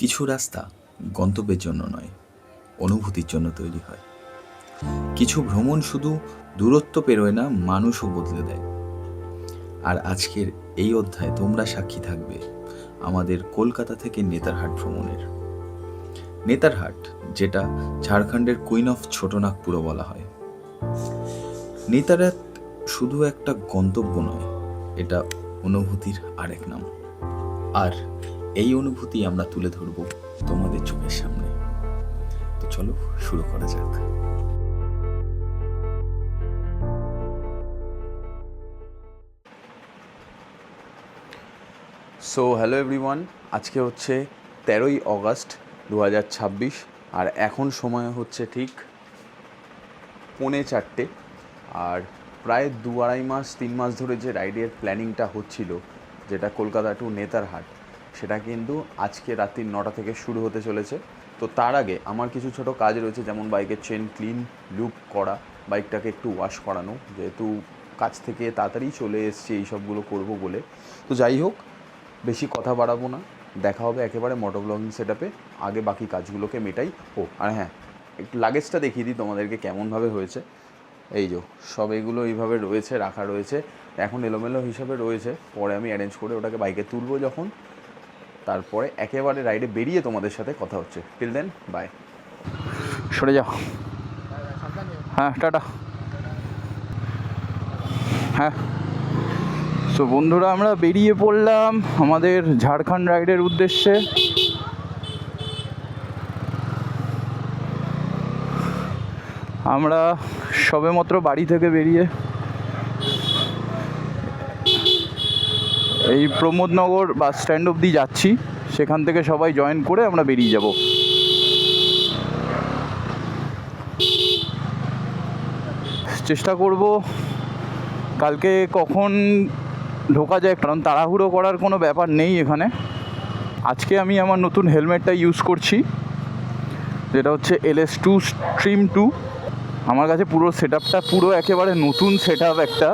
কিছু রাস্তা গন্তব্যের জন্য নয়, অনুভূতির জন্য তৈরি হয়। কিছু ভ্রমণ শুধু দূরত্ব পেরোয় না, মানুষও বদলে দেয়। আর আজকের এই অধ্যায়ে তোমরা সাক্ষী থাকবে আমাদের কলকাতা থেকে নেতারহাট ভ্রমণের। নেতারহাট, যেটা ঝাড়খণ্ডের কুইন অফ ছোটনাগপুরও বলা হয়। নেতারহাট শুধু একটা গন্তব্য নয়, এটা অনুভূতির আরেক নাম। আর এই অনুভূতি আমরা তুলে ধরব তোমাদের চোখের সামনে। তো চলো শুরু করা যাক। সো হ্যালো এভরিওয়ান, আজকে হচ্ছে 13ই অগস্ট 2026 আর এখন সময় হচ্ছে ঠিক 3:45। আর প্রায় 2-2.5 মাস ধরে যে রাইডের প্ল্যানিংটা হচ্ছিল, যেটা কলকাতা টু নেতারহাট, সেটা কিন্তু আজকে রাত্রি 9টা থেকে শুরু হতে চলেছে। তো তার আগে আমার কিছু ছোট কাজ রয়েছে, যেমন বাইকের চেন ক্লিন লুপ করা, বাইকটাকে একটু ওয়াশ করানো, যেহেতু কাজ থেকে তাড়াতাড়ি চলে এসেছি এই সবগুলো করবো বলে। তো যাই হোক, বেশি কথা বাড়াবো না, দেখা হবে একেবারে মোটো ব্লগিং সেটআপে। আগে বাকি কাজগুলোকে মেটাই। আর হ্যাঁ, একটু লাগেজটা দেখিয়ে দিই তোমাদেরকে কেমনভাবে হয়েছে। এই যে সব এগুলো এইভাবে রয়েছে, রাখা রয়েছে, এখন এলোমেলো হিসাবে রয়েছে। পরে আমি অ্যারেঞ্জ করে ওটাকে বাইকে তুলবো যখন, তারপরে একেবারে রাইডে বেরিয়ে তোমাদের সাথে কথা হচ্ছে। Till then, bye. সরে যাও। হ্যাঁ, টাটা। হ্যাঁ, সো বন্ধুরা, আমরা বেরিয়ে পড়লাম আমাদের ঝাড়খণ্ড রাইডের উদ্দেশ্যে। আমরা সবেমাত্র বাড়ি থেকে বেরিয়ে এই প্রমোদনগর বাস স্ট্যান্ড অবধি যাচ্ছি। সেখান থেকে সবাই জয়েন করে আমরা বেরিয়ে যাব। চেষ্টা করব কালকে কখন ঢোকা যায়, কারণ তাড়াহুড়ো করার কোনো ব্যাপার নেই এখানে। আজকে আমি আমার নতুন হেলমেটটা ইউজ করছি, যেটা হচ্ছে LS2 Stream 2। আমার কাছে পুরো সেটআপটা পুরো একেবারে নতুন সেটআপ একটা।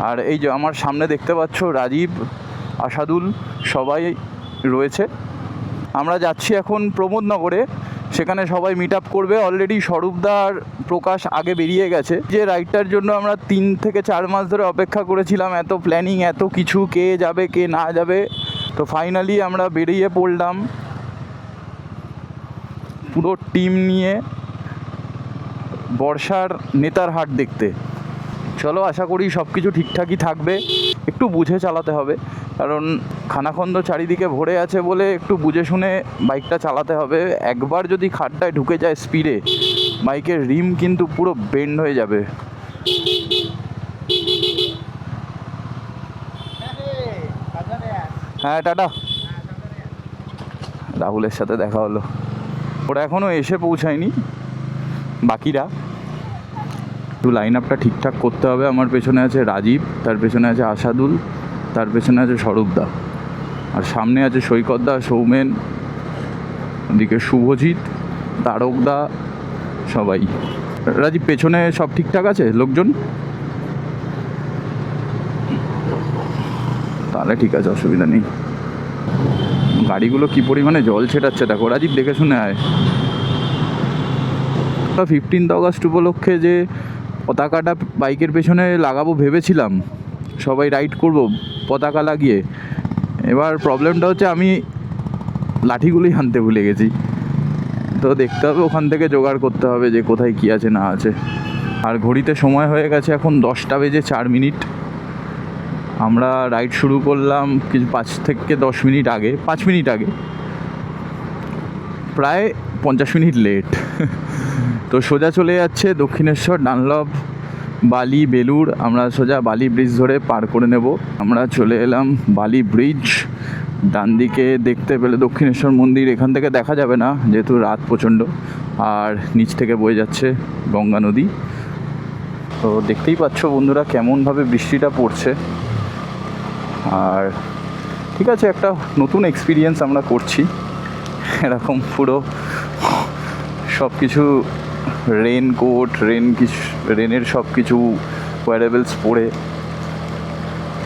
আর এই যে আমার সামনে দেখতে পাচ্ছ রাজীব, আসাদুল সবাই রয়েছে। আমরা যাচ্ছি এখন প্রমোদনগরে, সেখানে সবাই মিট আপ করবে। অলরেডি স্বরূপদা আর প্রকাশ আগে বেরিয়ে গেছে। যে রাইডটার জন্য আমরা 3 থেকে 4 মাস ধরে অপেক্ষা করেছিলাম, এত প্ল্যানিং, এত কিছু, কে যাবে কে না যাবে, তো ফাইনালি আমরা বেরিয়ে পড়লাম পুরো টিম নিয়ে বর্ষার নেতারহাট দেখতে। চলো, আশা করি সব কিছু ঠিকঠাকই থাকবে। একটু বুঝে চালাতে হবে, কারণ খানাখন্দ চারিদিকে ভরে আছে বলে একটু বুঝে শুনে বাইকটা চালাতে হবে। একবার যদি খাড্ডায় ঢুকে যায় স্পিডে, বাইকের রিম কিন্তু পুরো বেন্ড হয়ে যাবে। হ্যাঁ, টাটা। রাহুলের সাথে দেখা হলো, ওরা এখনও এসে পৌঁছায়নি, বাকিরা। একটু লাইন আপটা ঠিকঠাক করতে হবে। আমার পেছনে আছে রাজীব, তার পেছনে আছে আসাদুল, তার পেছনে আছে স্বরূপদা, আর সামনে আছে সৈকতদা, সৌমেন, ওদিকে শুভজিৎ, তারকদা, সবাই। রাজীব, পেছনে সব ঠিকঠাক আছে লোকজন? তাহলে ঠিক আছে, অসুবিধা নেই। গাড়িগুলো কী পরিমাণে জল ছেটাচ্ছে দেখো। রাজীব, দেখে শুনে আয়। 15 অগস্ট উপলক্ষে যে পতাকাটা বাইকের পেছনে লাগাবো ভেবেছিলাম, সবাই রাইড করব পতাকা লাগিয়ে। এবার প্রবলেমটা হচ্ছে আমি লাঠিগুলোই আনতে ভুলে গেছি। তো দেখতে হবে, ওখান থেকে জোগাড় করতে হবে যে কোথায় কী আছে না আছে। আর ঘড়িতে সময় হয়ে গেছে এখন 10:04। আমরা রাইড শুরু করলাম কিছু 5 থেকে 10 মিনিট আগে, 5 মিনিট আগে, প্রায় 50 মিনিট লেট। তো সোজা চলে যাচ্ছে দক্ষিণেশ্বর, ডানলপ, বালি, বেলুড়। আমরা সোজা বালি ব্রিজ ধরে পার করে নেব। আমরা চলে এলাম বালি ব্রিজ। ডান দিকে দেখতে পেলে দক্ষিণেশ্বর মন্দির, এখান থেকে দেখা যাবে না যেহেতু রাত প্রচণ্ড। আর নিচ থেকে বয়ে যাচ্ছে গঙ্গা নদী। তো দেখতেই পাচ্ছ বন্ধুরা কেমনভাবে বৃষ্টিটা পড়ছে। আর ঠিক আছে, একটা নতুন এক্সপিরিয়েন্স আমরা করছি। এরকম পুরো সব কিছু রেনকোট, রেনের সব কিছু ওয়ারেবলস পরে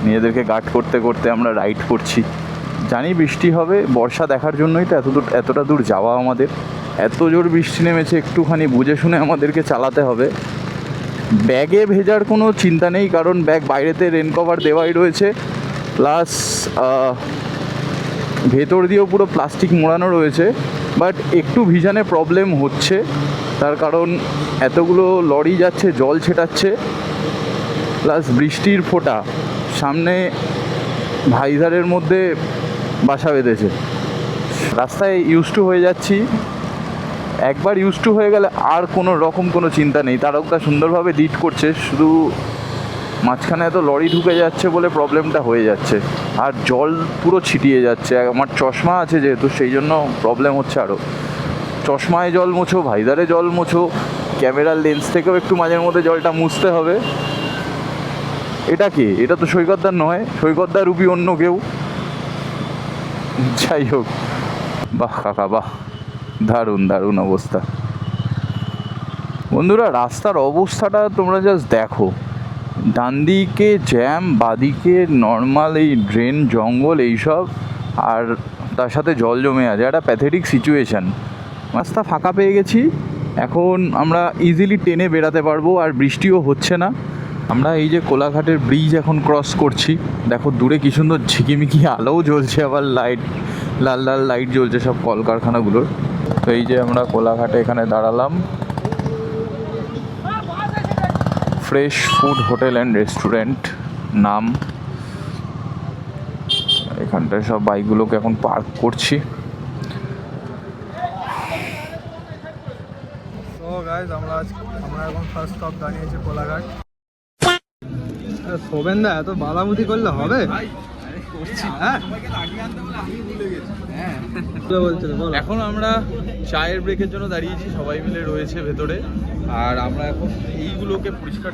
নিজেদেরকে গার্ড করতে করতে আমরা রাইড করছি। জানি বৃষ্টি হবে, বর্ষা দেখার জন্যই তো এতটা দূর যাওয়া আমাদের। এত জোর বৃষ্টি নেমেছে, একটুখানি বুঝে শুনে আমাদেরকে চালাতে হবে। ব্যাগে ভেজার কোনো চিন্তা নেই, কারণ ব্যাগ বাইরেতে রেন কভার দেওয়াই রয়েছে, প্লাস ভেতর দিয়েও পুরো প্লাস্টিক মোড়ানো রয়েছে। বাট একটু ভিজানে প্রবলেম হচ্ছে, তার কারণ এতগুলো লরি যাচ্ছে, জল ছেটাচ্ছে, প্লাস বৃষ্টির ফোঁটা সামনে ভাইজারের মধ্যে বাসা বেঁধেছে। রাস্তায় ইউজ টু হয়ে যাচ্ছি, একবার ইউজ টু হয়ে গেলে আর কোনো রকম কোনো চিন্তা নেই। তারকদা সুন্দরভাবে লিড করছে, শুধু মাঝখানে এত লরি ঢুকে যাচ্ছে বলে প্রবলেমটা হয়ে যাচ্ছে, আর জল পুরো ছিটিয়ে যাচ্ছে। আমার চশমা আছে যেহেতু, সেই জন্য প্রবলেম হচ্ছে আরও। চশমায় জল মোছো, ভাইজারে জল মোছো, ক্যামেরার লেন্স থেকেও একটু মাঝের মধ্যে জলটা মুছতে হবে। এটা কে? এটা তো সৈকতদার নয়, সৈকতদার রূপী অন্য কেউ। যাই হোক, বাহ কাকা বাহ, দারুণ দারুণ অবস্থা। বন্ধুরা, রাস্তার অবস্থাটা তোমরা জাস্ট দেখো। ডান দিকে জ্যাম, বাদিকে নর্মাল এই ড্রেন, জঙ্গল এইসব, আর তার সাথে জল জমে আছে, একটা প্যাথেটিক সিচুয়েশান। রাস্তা ফাঁকা পেয়ে গেছি, এখন আমরা ইজিলি টেনে বেরাতে পারবো, আর বৃষ্টিও হচ্ছে না। আমরা এই যে কোলাঘাটের ব্রিজ এখন ক্রস করছি, দেখো দূরে কি সুন্দর ঝিকিমিকি আলোও জ্বলছে, আবার লাইট, লাল লাল লাইট জ্বলছে সব কলকারখানাগুলোর। তো এই যে আমরা কোলাঘাটে এখানে দাঁড়ালাম, fresh food hotel and restaurant নাম। এখানটায় সব বাইকগুলোকে এখন পার্ক করছি। তো গাইজ আমরা এখন ফার্স্ট স্টপ দাঁড়িয়েছি কোলাঘাট। শোভেনদা এত বালামুতি করলে হবে? এখন আমরা চায়ের ব্রেকের জন্য দাঁড়িয়েছি, সবাই মিলে রয়েছে ভেতরে, আর আমরা এখন এইগুলোকে পরিষ্কার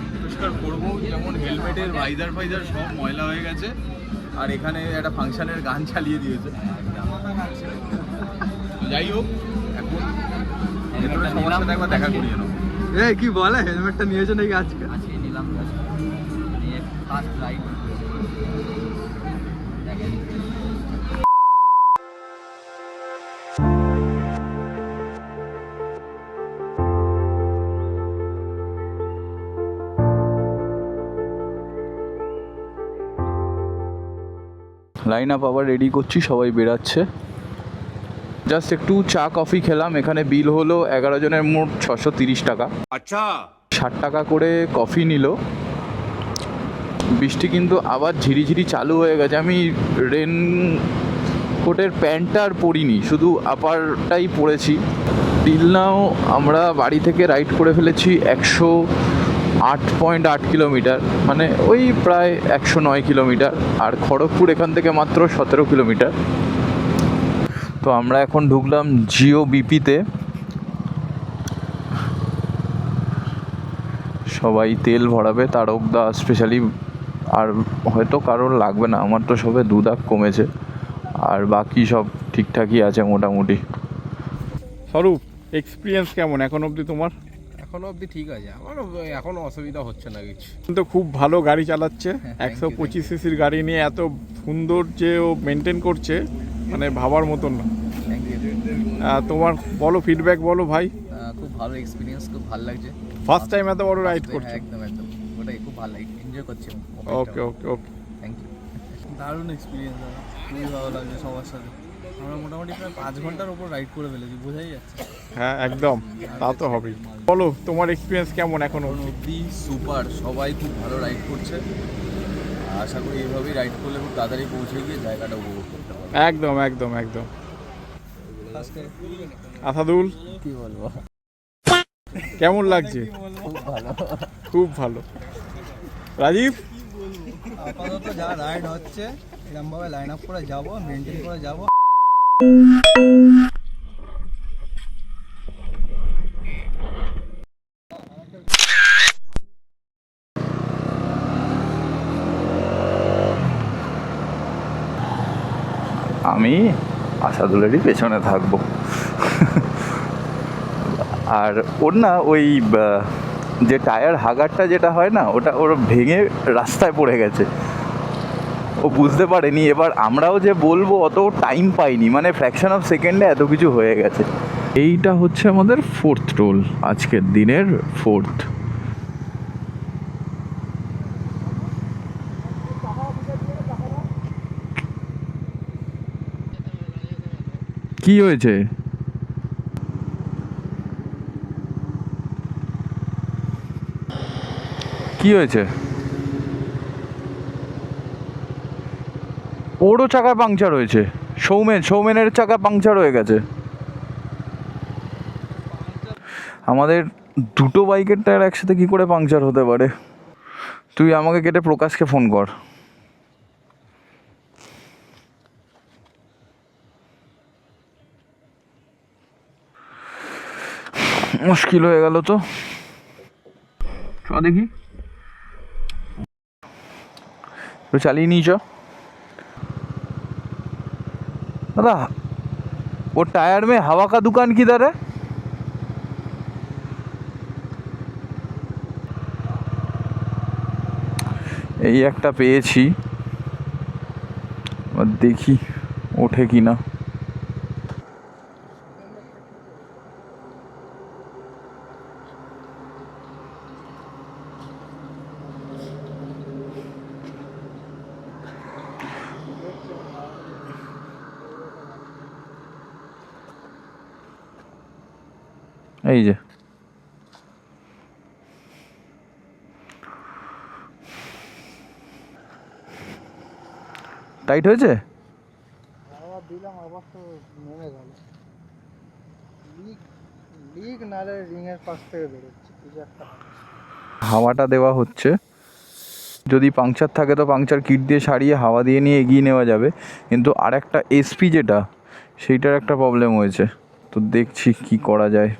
করবো। যেমন হেলমেটের ভাইজার সব ময়লা হয়ে গেছে, আর এখানে একটা ফাংশনের গান চালিয়ে দিয়েছে। যাই হোক, এখন ভেতরে সবার সাথে একবার দেখা করিয়ে নাও। কি বলে, হেলমেটটা নিয়েছো নাকি আজকে? নিলাম ফার্স্ট রাইড। লাইন আপ আবার রেডি করছি, সবাই বেরাচ্ছে। জাস্ট একটু চা কফি খেলাম। এখানে বিল হলো 11 জনের মোট 630 টাকা। আচ্ছা, 60 টাকা করে কফি নিল। বৃষ্টি কিন্তু আবার ঝিরিঝিরি চালু হয়ে গেছে। আমি রেন কোটের প্যান্টটা আর পরিনি, শুধু আপারটাই পরেছি। টিল নাও আমরা বাড়ি থেকে রাইড করে ফেলেছি 108.8 কিলোমিটার, মানে ওই প্রায় 109 কিলোমিটার। আর খড়গপুর এখান থেকে মাত্র 17 কিলোমিটার। তো আমরা এখন ঢুকলাম জিও বিপিতে। সবাই তেল ভরাবে, তারকদা স্পেশালি, আর হয়তো কারোর লাগবে না। আমার তো সবে 2 দাগ কমেছে, আর বাকি সব ঠিকঠাকই আছে মোটামুটি। স্বরূপ, এক্সপিরিয়েন্স কেমন এখন অবধি তোমার? এখনো অবধি ঠিক আছে, আমার এখনো অসুবিধা হচ্ছে না কিছু। কিন্তু খুব ভালো গাড়ি চালাচ্ছে। 125 সিসির গাড়ি নিয়ে এত সুন্দর যে ও মেনটেন করছে, মানে ভাবার মতন না। Thank you. তোমার বলো, ফিডব্যাক বলো ভাই। খুব ভালো এক্সপিরিয়েন্স, খুব ভালো লাগছে। ফার্স্ট টাইম এত বড় রাইড করছো? একদম ওটাই খুব ভালো লাগে, এনজয় করছি। ওকে ওকে ওকে, থ্যাংক ইউ। দারুণ এক্সপিরিয়েন্স, খুবই ভালো লাগছে সবার সাথে। আমরা মোটামুটি প্রায় 5 ঘন্টার উপর রাইড করে ফেলেছি, বোঝাই যাচ্ছে। হ্যাঁ একদম, তা তো হবেই। বলো তোমার এক্সপিরিয়েন্স কেমন এখন অবধি? সুপার, সবাই খুব ভালো রাইড করছে। আশা করি এইভাবেই রাইড করলে খুব তাড়াতাড়ি পৌঁছে গিয়ে জায়গাটা উপভোগ করতে পারবো। একদম একদম একদম। আসাদুল, কি বলবো, কেমন লাগছে? খুব ভালো। খুব ভালো। রাজীব, আপাতত যা রাইড হচ্ছে, এরকমভাবে লাইন আপ করে যাবো, মেনটেন করে যাবো। আমি আসাদুলেরই পেছনে থাকবো। আর ওর না ওই যে টায়ার হাগারটা যেটা হয় না, ওটা ওর ভেঙে রাস্তায় পড়ে গেছে। ও বুঝতে পারেনি। এবার আমরাও যে বলবো অত টাইম পাইনি, মানে ফ্র্যাকশন অফ সেকেন্ডে এত কিছু হয়ে গেছে। এইটা হচ্ছে আমাদের 4th টোল, আজকের দিনের 4th। কি হয়েছে? কি হয়েছে? ওরও চাকা পাংচার হয়েছে। সৌমেনের চাকা পাংচার হয়ে গেছে। আমাদের দুটো বাইকের টায়ার একসাথে কি করে পাংচার হতে পারে? তুই আমাকে কেটে প্রকাশকে ফোন কর। মুশকিল হয়ে গেল তো। চ দেখি, তো চালিয়ে নিয়ে চ। दादा वो टायर में हवा का दुकान किधर है? এই একটা পেয়েছি, দেখি ওঠে কিনা। এই যে টাইট হয়েছে। আবার দিলাম, আবার তো নেমে গেল। লিক নালে রিংয়ের পাশ থেকে বেরোচ্ছে কিছু একটা। হাওয়াটা দেওয়া হচ্ছে, যদি পাংচার থাকে তো পাংচার কিট দিয়ে সারিয়ে হাওয়া দিয়ে নিয়ে এগিয়ে নেওয়া যাবে, কিন্তু আর একটা এসপি যেটা, সেইটার একটা প্রবলেম হয়েছে। তো দেখছি কি করা যায়,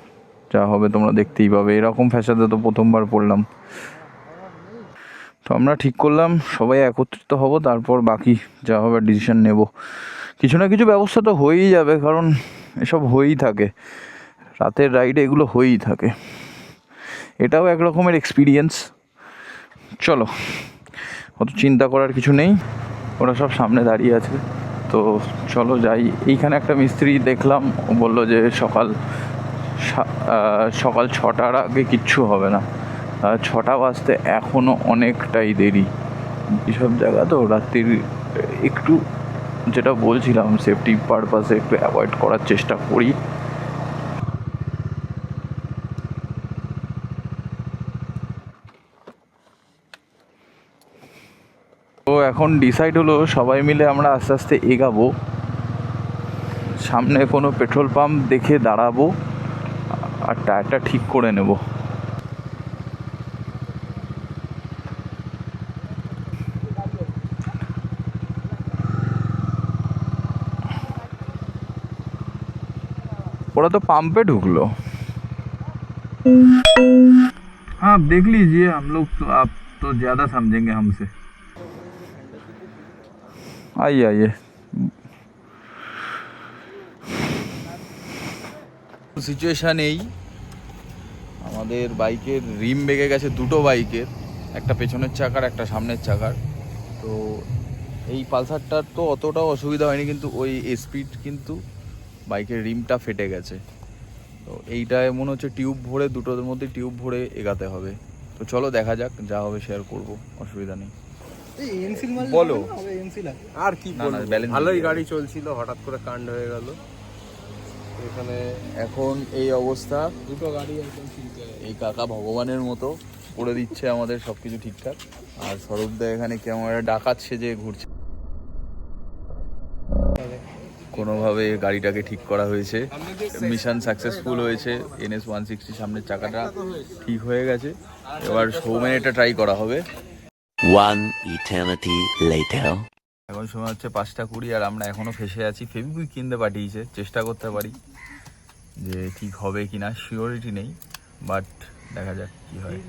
যা হবে তোমরা দেখতেই পাবে। এরকম ফ্যাসাদে তো প্রথমবার পড়লাম। তো আমরা ঠিক করলাম সবাই একত্রিত হব, তারপর বাকি যা হবে ডিসিশন নেব। কিছু না কিছু ব্যবস্থা তো হয়েই যাবে, কারণ এসব হয়েই থাকে, রাতের রাইডে এগুলো হয়েই থাকে। এটাও এক রকমের এক্সপিরিয়েন্স। চলো, অত চিন্তা করার কিছু নেই, ওরা সব সামনে দাঁড়িয়ে আছে। তো চলো যাই। এইখানে একটা মিস্ত্রি দেখলাম, ও বললো যে সকাল 6টার আগে কিচ্ছু হবে না। 6টা বাজতে এখনও অনেকটাই দেরি। এসব জায়গা তো রাত্রির একটু, যেটা বলছিলাম, সেফটি পারপাসে একটু অ্যাভয়েড করার চেষ্টা করি। তো এখন ডিসাইড হলো সবাই মিলে আমরা আস্তে আস্তে এগাবো, সামনে কোনো পেট্রোল পাম্প দেখে দাঁড়াবো আর টায়ারটা ঠিক করে নেব। ওরা তো পাম্পে ঢুকলো। हाँ आप देख लीजिए, हम लोग तो, आप तो ज़्यादा समझेंगे हमसे। आइए आइए। সিচুয়েশান এই, আমাদের বাইকের রিম বেঁকে গেছে, দুটো বাইকের, একটা পেছনের চাকার একটা সামনের চাকার। তো এই পালসারটার তো অতটাও অসুবিধা হয়নি, কিন্তু ওই স্পিড কিন্তু বাইকের রিমটা ফেটে গেছে। তো এইটায় মনে হচ্ছে টিউব ভরে, দুটোর মধ্যে টিউব ভরে এগাতে হবে। তো চলো দেখা যাক, যা হবে শেয়ার করব, অসুবিধা নেই। বলো আর কি না, balance ভালোই দিয়ে গাড়ি চলছিল, হঠাৎ করে কাণ্ড হয়ে গেল। এখানে এখন এই অবস্থা, দুটো গাড়ি একদম ঠিক এই কাকা ভগবানের মতো করে দিচ্ছে আমাদের সব কিছু ঠিকঠাক। আর স্বরূপদা এখানে কেমন একটা ডাকাত সেজে ঘুরছে। কোনোভাবে গাড়িটাকে ঠিক করা হয়েছে, মিশন সাকসেসফুল হয়েছে। NS 160 সামনের চাকাটা ঠিক হয়ে গেছে। এবার সৌমেন এটা ট্রাই করা হবে। One eternity later. এখন সময় হচ্ছে 5:20 আর আমরা এখনো ফেসে আছি। ফেবিকুইক কিনতে পাঠিয়েছে, চেষ্টা করতে পারি যে ঠিক হবে কিনা, শিওরিটি নেই, বাট দেখা যাক কি হয়।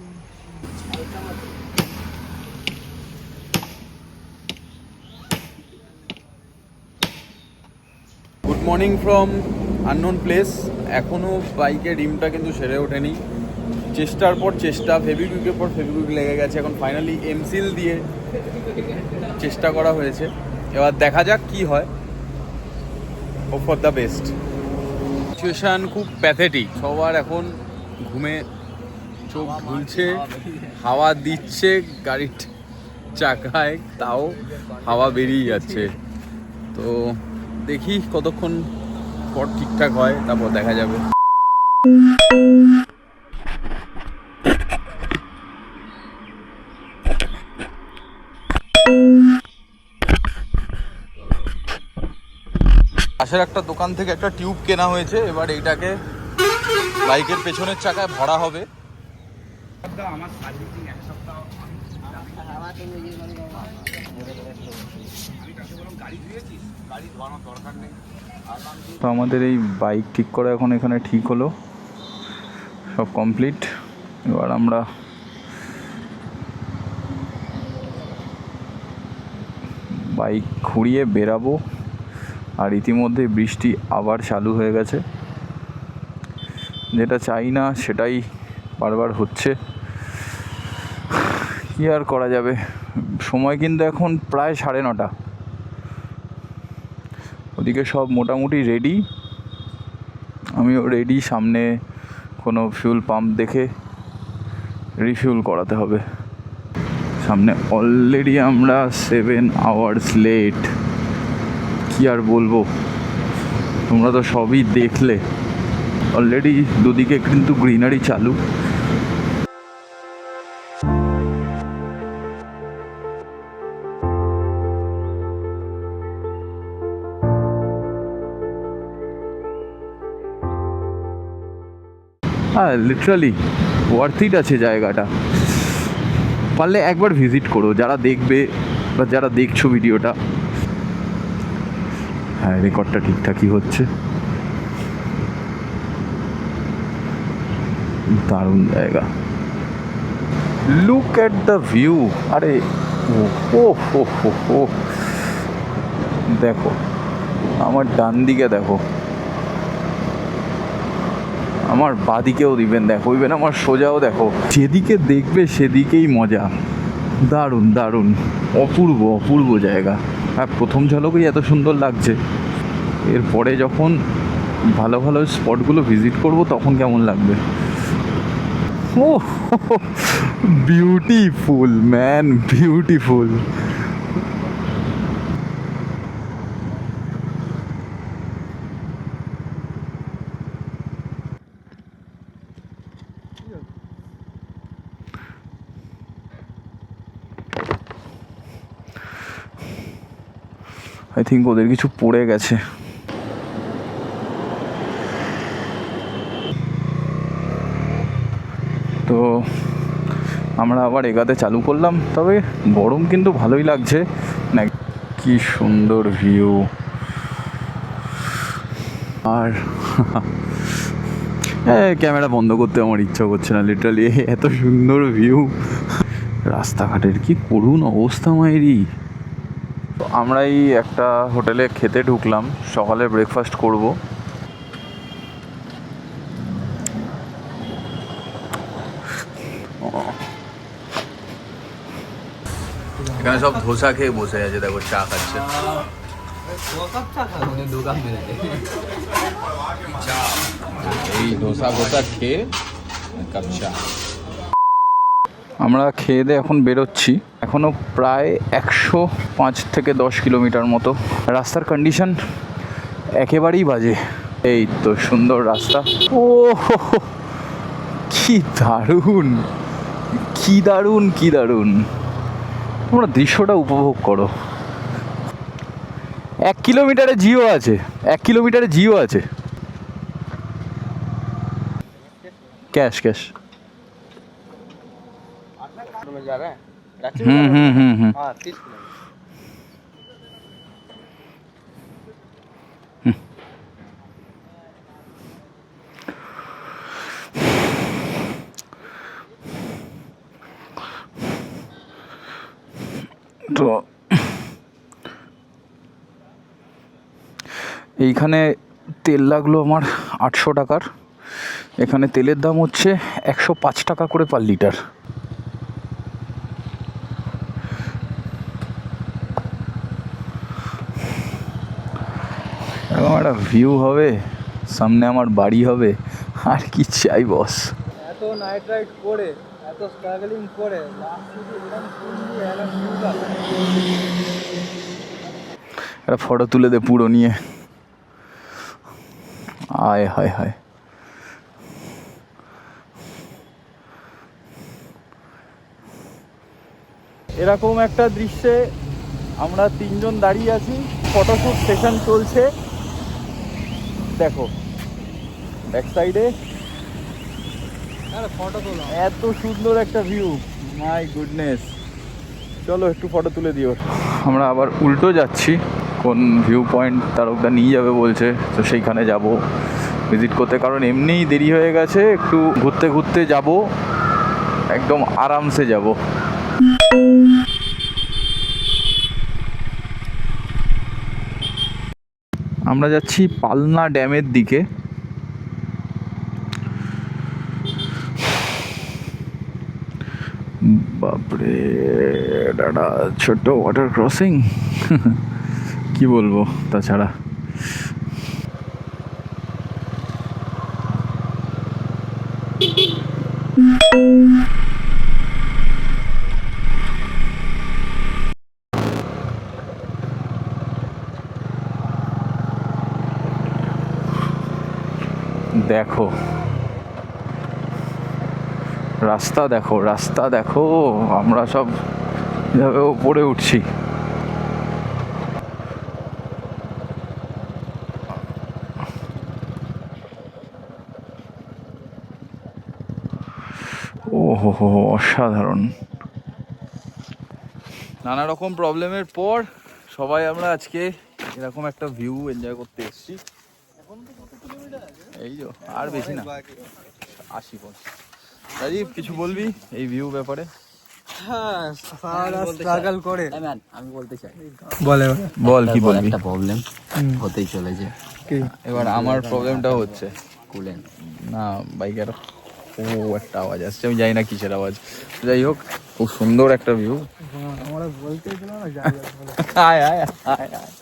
Good morning from unknown place. এখনও বাইকের রিমটা কিন্তু সেরে ওঠেনি, চেষ্টার পর চেষ্টা, ফেবিকুইকের পর ফেবিকুইক লেগে গেছে। এখন ফাইনালি এমসিল দিয়ে চেষ্টা করা হয়েছে, এবার দেখা যাক কি হয়। Hope for the best. Situation খুব প্যাথেটিক, সবার এখন ঘুমে চোখ ঝুলছে, হাওয়া দিচ্ছে গাড়ির চাকায়, তাও হাওয়া বেরিয়ে যাচ্ছে। তো দেখি কতক্ষণ পর ঠিকঠাক হয়, তারপর দেখা যাবে। পাশের একটা দোকান থেকে একটা টিউব কেনা হয়েছে, এবার এইটাকে বাইকের পেছনের চাকায় ভরা হবে। তো আমাদের এই বাইক ঠিক করা এখন এখানে ঠিক হলো, সব কমপ্লিট। এবার আমরা বাইক ঘুরিয়ে বেরাবো। আর ইতিমধ্যে বৃষ্টি আবার চালু হয়ে গেছে, যেটা চাই না সেটাই বারবার হচ্ছে। কি আর করা যাবে, সময় কিন্তু এখন প্রায় 9:30। ওদিকে সব মোটামুটি রেডি, আমিও রেডি। সামনে কোনো ফিউল পাম্প দেখে রিফিউল করাতে হবে। সামনে অলরেডি আমরা 7 আওয়ার্স লেট। কি আর বলবো, তোমরা তো সবই দেখলে। অলরেডি দুদিকে কিন্তু গ্রিনারি চালু। হ্যাঁ, লিটারালি ওয়ার্থ ইট আছে জায়গাটা। পারলে একবার ভিজিট করো, যারা দেখবে বা যারা দেখছো ভিডিওটা। হ্যাঁ, রেকর্ডটা ঠিকঠাকই হচ্ছে। দারুণ জায়গা, লুক অ্যাট দ্য ভিউ। আরে ও হো হো হো, দেখো আমার ডান দিকে, দেখো আমার বাদিকেও দিবেন, দেখো ইভেন আমার সোজাও দেখো। যেদিকে দেখবে সেদিকেই মজা। দারুণ দারুণ, অপূর্ব অপূর্ব জায়গা। আর প্রথম ঝলকেই এত সুন্দর লাগছে, এরপরে যখন ভালো ভালো স্পটগুলো ভিজিট করব তখন কেমন লাগবে। Oh beautiful man, beautiful. I think ওদের কিছু পড়ে গেছে। তো আমরা আবার এগাতে চালু করলাম। তবে গরম কিন্তু ভালোই লাগছে না। কি সুন্দর ভিউ। আর ক্যামেরা বন্ধ করতে আমার ইচ্ছা করছে না, লিটারালি এত সুন্দর ভিউ। রাস্তাঘাটের কি করুণ অবস্থা মায়েরই। আমরা এই একটা হোটেলে খেতে ঢুকলাম, সকালে ব্রেকফাস্ট করব। এখানে সব ধোসা খেয়ে বসে আছে, দেখো চা খাচ্ছে। এই ধোসা গোসা খেয়ে কাপ চা। আমরা খেয়ে দিয়ে এখন বেরোচ্ছি। এখনও প্রায় 105 থেকে 10 কিলোমিটার মতো। রাস্তার কন্ডিশন একেবারেই বাজে। এই তো সুন্দর রাস্তা। ও কি দারুণ, কি দারুণ, কি দারুণ। তোমরা দৃশ্যটা উপভোগ করো। 1 কিলোমিটারে জিও আছে, 1 কিলোমিটারে জিও আছে। Cash cash. হুম হুম হুম হুম। তো এইখানে তেল লাগলো আমার 800 টাকার। এখানে তেলের দাম হচ্ছে 105 টাকা করে পার লিটার। এরকম একটা ভিউ হবে, সামনে আমার বাড়ি হবে, আর কি চাই বস। এত নাইট রাইড করে, এত স্ট্রাগলিং করে লাস্ট যদি এরকম সুন্দর একটা ভিউটা। একটা ফটো তুলে দে পুরো নিয়ে। আয় হায় হায়, এরকম একটা দৃশ্যে আমরা তিনজন দাঁড়িয়ে আছি, ফটোশ্যুট সেশন চলছে। দেখো ব্যাক সাইডে ফটো তোলা এত সুন্দর একটা ভিউ, মাই গুডনেস। চলো একটু ফটো তুলে দিও। আমরা আবার উল্টো যাচ্ছি, কোন ভিউ পয়েন্ট তারকদা নিয়ে যাবে বলছে, তো সেইখানে যাব ভিজিট করতে, কারণ এমনিই দেরি হয়ে গেছে, একটু ঘুরতে ঘুরতে যাব, একদম আরামসে যাব। আমরা যাচ্ছি পালনা ড্যামের দিকে। বাপরে দাদা, ছোট্ট ওয়াটার ক্রসিং, কি বলবো তাছাড়া। দেখো রাস্তা, দেখো রাস্তা, দেখো আমরা সব এভাবে উপরে উঠছি। ও হো হো, অসাধারণ। নানা রকম প্রবলেমের পর সবাই আমরা আজকে এরকম একটা ভিউ এনজয় করতে এসেছি। এই যে আর বেশি না, 80 রাজীব কিছু বলবি এই ভিউ ব্যাপারে? হ্যাঁ, সারা স্ট্রাগল করে আমি বলতে চাই, বলে বল কি বলবি। একটা প্রবলেম হতেই চলেছে। এবার আমার প্রবলেমটা হচ্ছে কুলেন না বাইকের ও একটা আওয়াজ আসছে, আমি জানি না কিসের আওয়াজ। যাই হোক, খুব সুন্দর একটা ভিউ। আমরা বলতে ছিল না আয় আয় আয় আয়।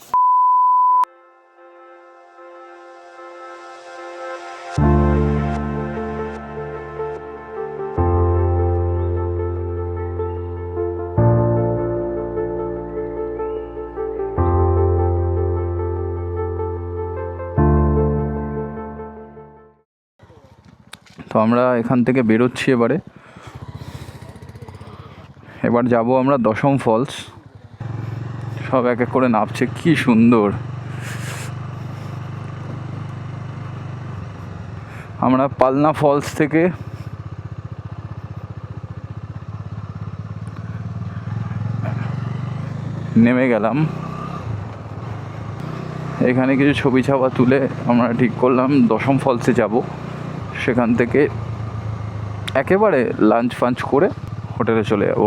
তো আমরা এখান থেকে বেরোচ্ছি এবার যাব আমরা দশম ফলস। সব এক এক করে নামছে, কি সুন্দর। আমরা পালনা ফলস থেকে নেমে গেলাম, এখানে কিছু ছবি ছাপা তুলে আমরা ঠিক করলাম দশম ফলসে যাব। সেখান থেকে একেবারে লাঞ্চ ফাঞ্চ করে হোটেলে চলে যাব।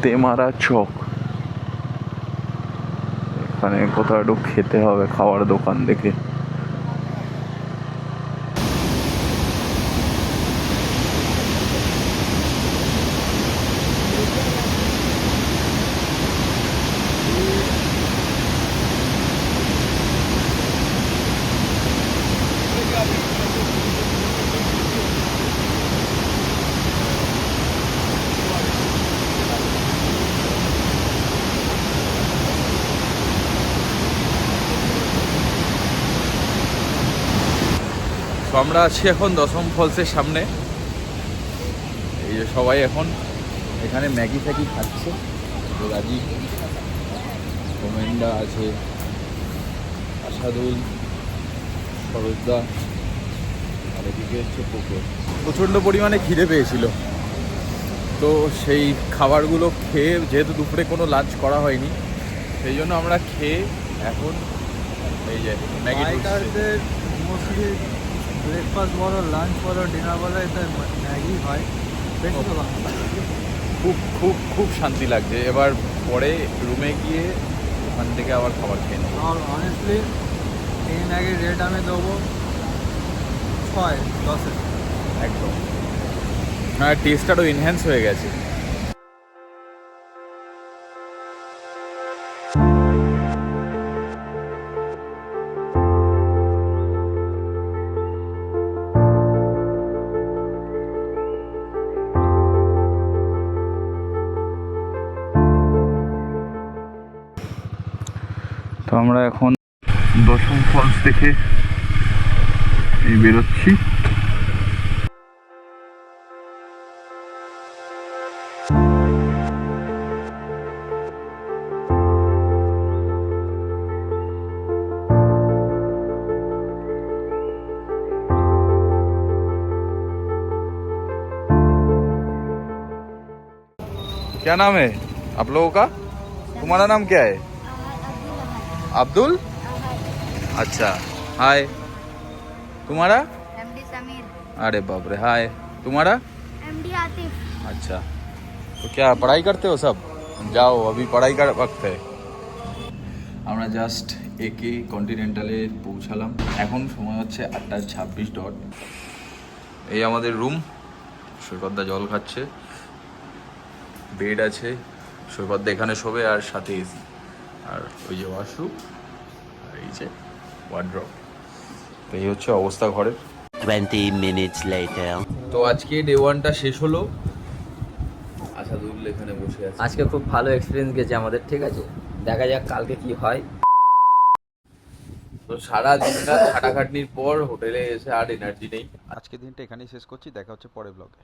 তেমারা চক, এখানে কোথাও একটু খেতে হবে, খাওয়ার দোকান দেখে। তো আমরা আছি এখন দশম ফলসের সামনে। এই যে সবাই এখন এখানে ম্যাগি ফ্যাগি খাচ্ছে। রাজীব, কোমেন্ডা আছে, আসাদুল, সরোজদা, আর এদিকে হচ্ছে পুকুর। প্রচণ্ড পরিমাণে খিদে পেয়েছিল, তো সেই খাবারগুলো খেয়ে, যেহেতু দুপুরে কোনো লাঞ্চ করা হয়নি, সেই জন্য আমরা খেয়ে এখন এই যে ম্যাগি মোস্টলি ব্রেকফাস্ট বলো, লাঞ্চ বলো, ডিনার বলো, এটা ম্যাগি হয়। বেশি তো খুব খুব খুব শান্তি লাগছে। এবার পরে রুমে গিয়ে ওখান থেকে আবার খাবার খেয়ে নেবো। আর অনেস্টলি এই ম্যাগির রেট আমি দেবো 6-10 একদম হ্যাঁ, টেস্ট আরও এনহ্যান্স হয়ে গেছে। তো আমরা এখন দশম ফলস দেখে এই বেরোচ্ছি। क्या नाम है आप लोगों का? तुम्हारा नाम क्या है? अब्दुल। अच्छा, हाय। तुम्हारा? एमडी समीर। अरे बाप रे, हाय। तुम्हारा? एमडी आतिफ। अच्छा, तो क्या पढ़ाई करते हो सब? जाओ, अभी पढ़ाई का वक्त है। আমরা জাস্ট একে কন্টিনেন্টালে পৌঁছালাম। এখন সময় হচ্ছে 8:26 এই আমাদের রুম। সৈকতদা জল খাচ্ছে, বেড আছে, সৈকতদা এখানে শোবে, আর সাথে এসি, আর ওই যে ওয়াশরুম, আর এই যে ওয়ার্ড্রপ। তো এই হচ্ছে অবস্থা ঘরের। 20 minutes later. তো আজকে ডে 1টা শেষ হলো। আসাদুল এখানে বসে আছে। আজকে খুব ভালো এক্সপিরিয়েন্স গেছে আমাদের, ঠিক আছে, দেখা যাক কালকে কি হয়। তো সারা দিনটা খাটাখাটনির পর হোটেলে এসে আর এনার্জি নেই। আজকের দিনটা এখানেই শেষ করছি, দেখা হচ্ছে পরের ব্লগে।